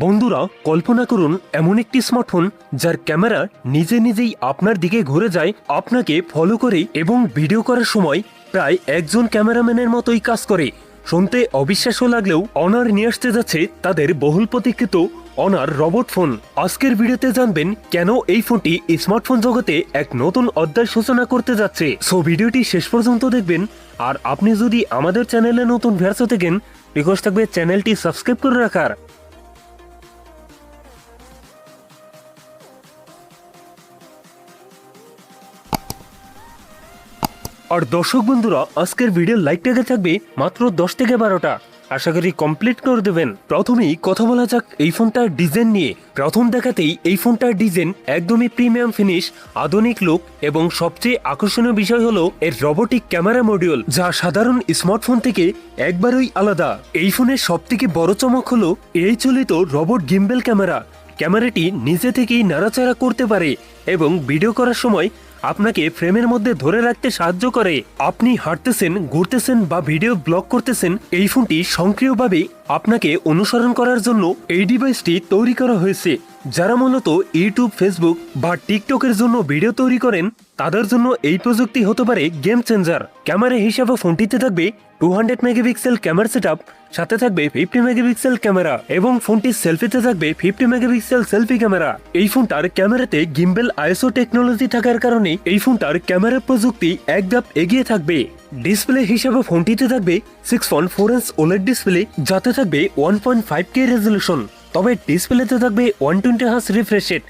বন্ধুরা কল্পনা করুন এমন একটি স্মার্টফোন যার ক্যামেরা নিজে নিজেই আপনার দিকে ঘুরে যায়, আপনাকে ফলো করে এবং ভিডিও করার সময় প্রায় একজন ক্যামেরাম্যানের মতোই কাজ করে। শুনতে অবিশ্বাস্য লাগলেও অনার নিয়ে আসতে যাচ্ছে তাদের বহুল প্রতীক্ষিত অনার রোবট ফোন। আজকের ভিডিওতে জানবেন কেন এই ফোনটি স্মার্টফোন জগতে এক নতুন অধ্যায় সূচনা করতে যাচ্ছে। সো ভিডিওটি শেষ পর্যন্ত দেখবেন। আর আপনি যদি আমাদের চ্যানেলে নতুন ভিউয়ার্স থাকেন, রিকোয়েস্ট থাকবে চ্যানেলটি সাবস্ক্রাইব করে রাখার। আর দর্শক বন্ধুরা, আজকের ভিডিওর লাইক ট্যাগে থাকবে মাত্র 10 থেকে 12টা। আশা করি কমপ্লিট করে দেবেন। প্রথমেই কথা বলা যাক এই ফোনটার ডিজাইন নিয়ে। প্রথম দেখাতেই এই ফোনটার ডিজাইন একদমই প্রিমিয়াম ফিনিশ, আধুনিক লুক এবং সবচেয়ে আকর্ষণীয় বিষয় হলো এর রোবোটিক ক্যামেরা মডিউল, যা সাধারণ স্মার্টফোন থেকে একবারই আলাদা। এই ফোনের সবথেকে বড় চমক হলো এই চলিত রোবট গিম্বেল ক্যামেরা। ক্যামেরাটি নিজে থেকেই নাড়াচাড়া করতে পারে এবং ভিডিও করার সময় আপনাকে ফ্রেমের মধ্যে ধরে রাখতে সাহায্য করে। আপনি হাঁটতেছেন, ঘুরতেছেন বা ভিডিও ব্লগ করতেছেন, এই ফোনটি সক্রিয়ভাবে আপনাকে অনুসরণ করার জন্য এই ডিভাইসটি তৈরি করা হয়েছে। যারা মূলত ইউটিউব, ফেসবুক বা টিকটকের জন্য ভিডিও তৈরি করেন, তাদের জন্য এই প্রযুক্তি হতে পারে গেম চেঞ্জার। ক্যামেরা হিসাবে ফোনটিতে থাকবে 200 মেগাপিক্সেল ক্যামেরা সেটআপ, সাথে থাকবে 50 মেগাপিক্সেল ক্যামেরা এবং ফোনটির সেলফিতে থাকবে 50 মেগাপিক্সেল সেলফি ক্যামেরা। এই ফোনটার ক্যামেরাতে গিম্বেল আইএসও টেকনোলজি থাকার কারণে এই ফোনটার ক্যামেরা প্রযুক্তি এক ধাপ এগিয়ে থাকবে। ডিসপ্লে হিসাবে ফোনটিতে থাকবে 6.4 ইঞ্চ ওলেড ডিসপ্লে, যাতে থাকবে 1.5K রেজলিউশন। তবে ডিসপ্লেতে থাকবে 120 হার্জ রিফ্রেশ রেট,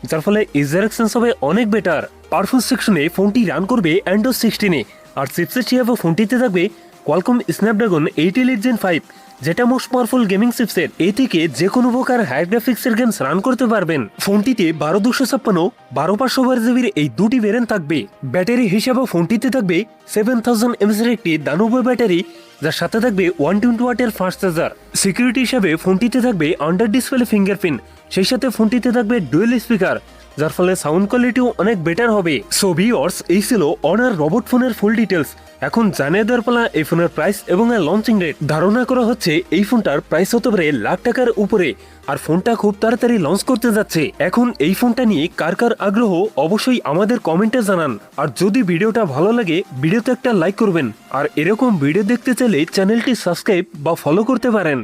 যার ফলে ইউজার এক্সপেরিয়েন্স হবে অনেক বেটার। পারফরম্যান্স সেকশনে ফোনটি রান করবে অ্যান্ড্রয়েড 16-এ। আর চিপসেট হিসাবে ফোনটিতে থাকবে কোয়ালকম স্ন্যাপড্রাগন 8 Elite Gen 5, যেটা মোস্ট পাওয়ারফুল গেমিং চিপসেট। এই থেকে যে কোনো প্রকার হাই গ্রাফিক্সের গেমস রান করতে পারবেন। ফোনটিতে 12256, 12200 এই দুটি ভেরিয়েন্ট থাকবে। ব্যাটারি হিসাবে ফোনটিতে থাকবে 7000 mAh এর একটি দানব ব্যাটারি, যার সাথে থাকবে 120 ওয়াটের ফাস্ট চার্জার। সিকিউরিটি হিসাবে ফোনটিতে থাকবে আন্ডার ডিসপ্লে ফিঙ্গারপ্রিন্ট, সেই সাথে ফোনটিতে থাকবে ডুয়েল স্পিকার, যার ফলে সাউন্ড কোয়ালিটিও অনেক বেটার হবে। সো ভিউয়ার্স, এই ছিল অনার রোবট ফোনের ফুল ডিটেলস। এখন জানিয়ে দেওয়ার পালা এই ফোনের প্রাইস এবং এর লঞ্চিং রেট। ধারণা করা হচ্ছে এই ফোনটার প্রাইস হতে পারে লাখ টাকার উপরে, আর ফোনটা খুব তাড়াতাড়ি লঞ্চ করতে যাচ্ছে। এখন এই ফোনটা নিয়ে কার কার আগ্রহ অবশ্যই আমাদের কমেন্টে জানান। আর যদি ভিডিওটা ভালো লাগে, ভিডিওতে একটা লাইক করবেন। আর এরকম ভিডিও দেখতে চাইলে চ্যানেলটি সাবস্ক্রাইব বা ফলো করতে পারেন।